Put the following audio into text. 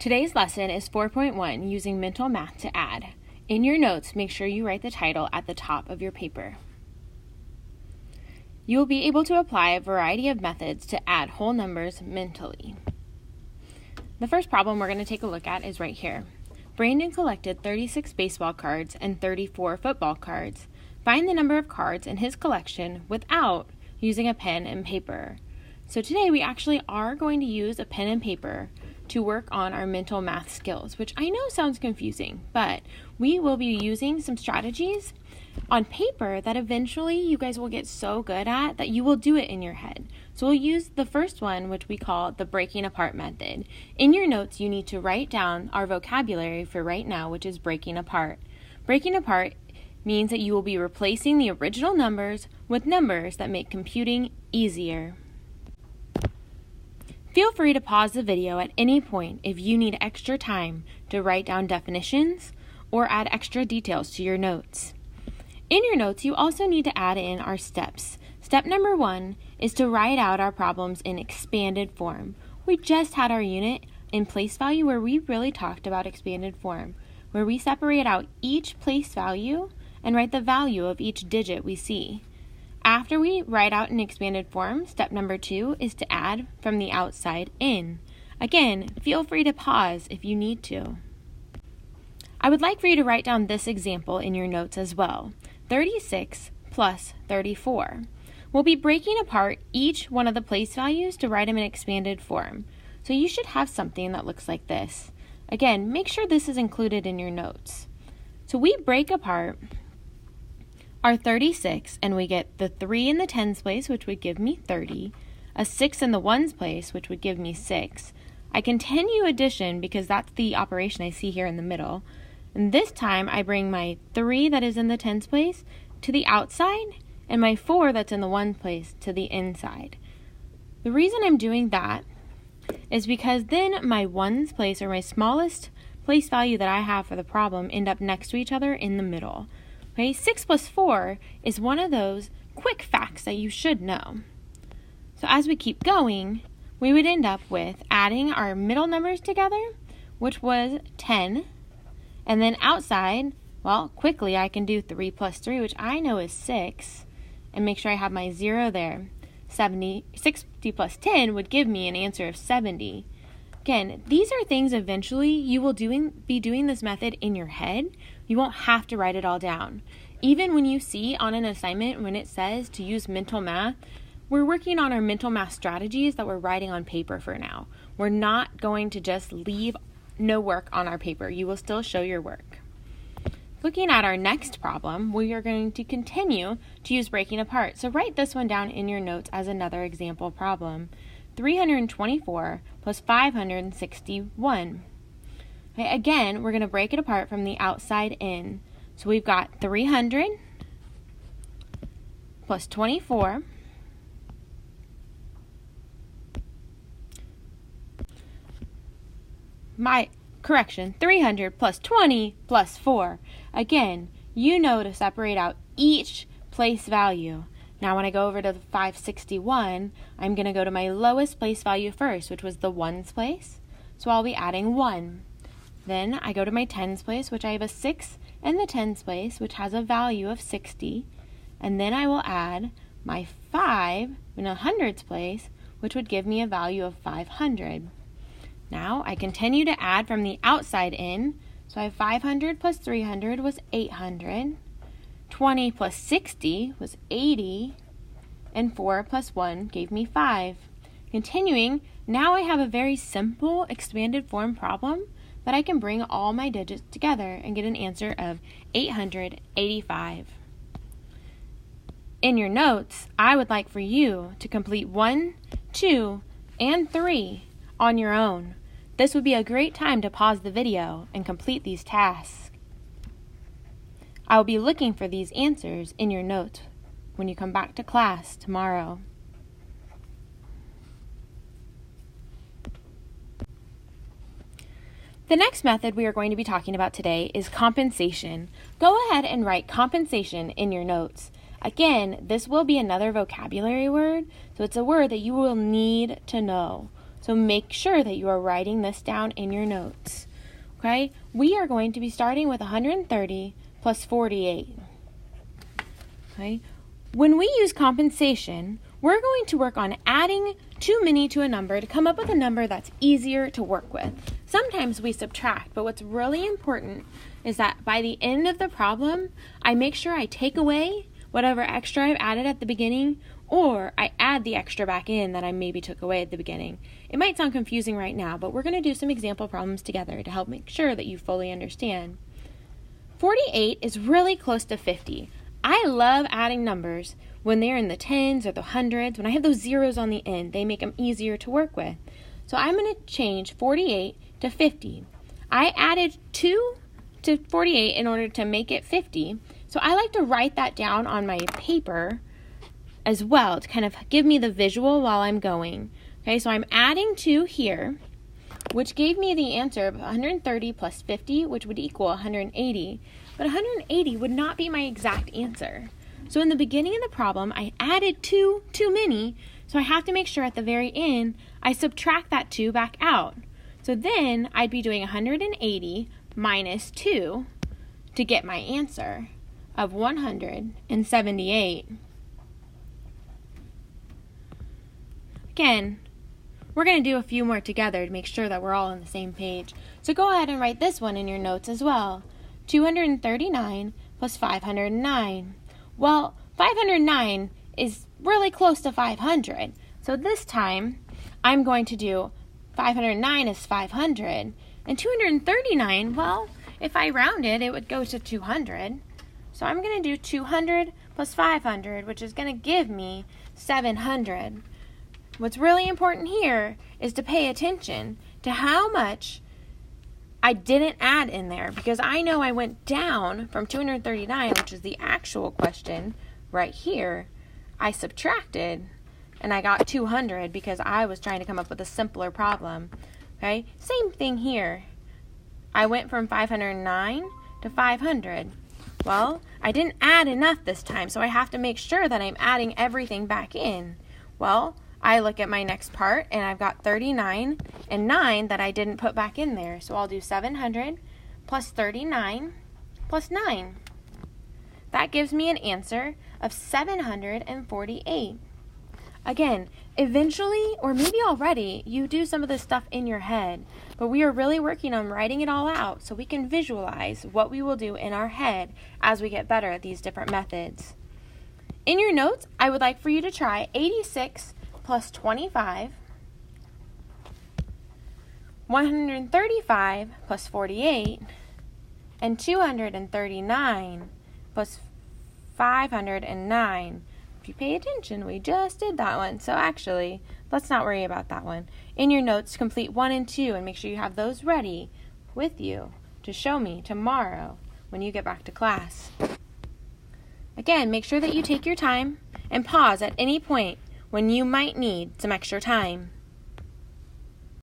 Today's lesson is 4.1, using mental math to add. In your notes, make sure you write the title at the top of your paper. You will be able to apply a variety of methods to add whole numbers mentally. The first problem we're going to take a look at is right here. Brandon collected 36 baseball cards and 34 football cards. Find the number of cards in his collection without using a pen and paper. So today we actually are going to use a pen and paper to work on our mental math skills, which I know sounds confusing, but we will be using some strategies on paper that eventually you guys will get so good at that you will do it in your head. So we'll use the first one, which we call the breaking apart method. In your notes, you need to write down our vocabulary for right now, which is breaking apart. Breaking apart means that you will be replacing the original numbers with numbers that make computing easier. Feel free to pause the video at any point if you need extra time to write down definitions or add extra details to your notes. In your notes, you also need to add in our steps. Step number 1 is to write out our problems in expanded form. We just had our unit in place value where we really talked about expanded form, where we separate out each place value and write the value of each digit we see. After we write out in expanded form, step number 2 is to add from the outside in. Again, feel free to pause if you need to. I would like for you to write down this example in your notes as well. 36 plus 34. We'll be breaking apart each one of the place values to write them in expanded form. So you should have something that looks like this. Again, make sure this is included in your notes. So we break apart our 36, and we get the 3 in the tens place, which would give me 30, a 6 in the ones place, which would give me 6. I continue addition because that's the operation I see here in the middle. And this time I bring my 3 that is in the tens place to the outside and my 4 that's in the ones place to the inside. The reason I'm doing that is because then my ones place, or my smallest place value that I have for the problem, end up next to each other in the middle. Okay, 6 plus 4 is one of those quick facts that you should know. So as we keep going, we would end up with adding our middle numbers together, which was 10. And then outside, well, quickly I can do 3 plus 3, which I know is 6. And make sure I have my 0 there. 60 plus 10 would give me an answer of 70. Again, these are things eventually you will be doing this method in your head. You won't have to write it all down. Even when you see on an assignment when it says to use mental math, we're working on our mental math strategies that we're writing on paper for now. We're not going to just leave no work on our paper. You will still show your work. Looking at our next problem, we are going to continue to use breaking apart. So write this one down in your notes as another example problem. 324 plus 561. Okay, again, we're going to break it apart from the outside in. So we've got 300 plus 24 300 plus 20 plus 4. Again, you know to separate out each place value. Now when I go over to the 561, I'm going to go to my lowest place value first, which was the ones place. So I'll be adding 1. Then I go to my tens place, which I have a 6 in the tens place, which has a value of 60. And then I will add my 5 in a hundreds place, which would give me a value of 500. Now I continue to add from the outside in. So I have 500 plus 300 was 800. 20 plus 60 was 80. And 4 plus 1 gave me 5. Continuing, now I have a very simple expanded form problem that I can bring all my digits together and get an answer of 885. In your notes, I would like for you to complete 1, 2, and 3 on your own. This would be a great time to pause the video and complete these tasks. I will be looking for these answers in your notes when you come back to class tomorrow. The next method we are going to be talking about today is compensation. Go ahead and write compensation in your notes. Again, this will be another vocabulary word, so it's a word that you will need to know. So make sure that you are writing this down in your notes. Okay? We are going to be starting with 130 plus 48. Okay? When we use compensation, we're going to work on adding too many to a number to come up with a number that's easier to work with. Sometimes we subtract, but what's really important is that by the end of the problem, I make sure I take away whatever extra I've added at the beginning, or I add the extra back in that I maybe took away at the beginning. It might sound confusing right now, but we're going to do some example problems together to help make sure that you fully understand. 48 is really close to 50. I love adding numbers when they're in the tens or the hundreds. When I have those zeros on the end, they make them easier to work with. So I'm going to change 48 to 50. I added 2 to 48 in order to make it 50. So I like to write that down on my paper as well to kind of give me the visual while I'm going. Okay, so I'm adding 2 here, which gave me the answer of 130 plus 50, which would equal 180. But 180 would not be my exact answer. So in the beginning of the problem, I added 2 too many, so I have to make sure at the very end I subtract that 2 back out. So then I'd be doing 180 minus 2 to get my answer of 178. Again, we're going to do a few more together to make sure that we're all on the same page. So go ahead and write this one in your notes as well. 239 plus 509. Well, 509 is really close to 500. So this time, I'm going to do 509 is 500. And 239, well, if I rounded, it would go to 200. So I'm going to do 200 plus 500, which is going to give me 700. What's really important here is to pay attention to how much I didn't add in there, because I know I went down from 239, which is the actual question right here. I subtracted and I got 200 because I was trying to come up with a simpler problem. Okay, same thing here. I went from 509 to 500. Well, I didn't add enough this time, so I have to make sure that I'm adding everything back in. Well, I look at my next part, and I've got 39 and 9 that I didn't put back in there. So I'll do 700 plus 39 plus 9. That gives me an answer of 748. Again, eventually, or maybe already, you do some of this stuff in your head, but we are really working on writing it all out so we can visualize what we will do in our head as we get better at these different methods. In your notes, I would like for you to try 86 plus 25, 135 plus 48, and 239 plus 509. If you pay attention, we just did that one. So actually, let's not worry about that one. In your notes, complete 1 and 2 and make sure you have those ready with you to show me tomorrow when you get back to class. Again, make sure that you take your time and pause at any point when you might need some extra time.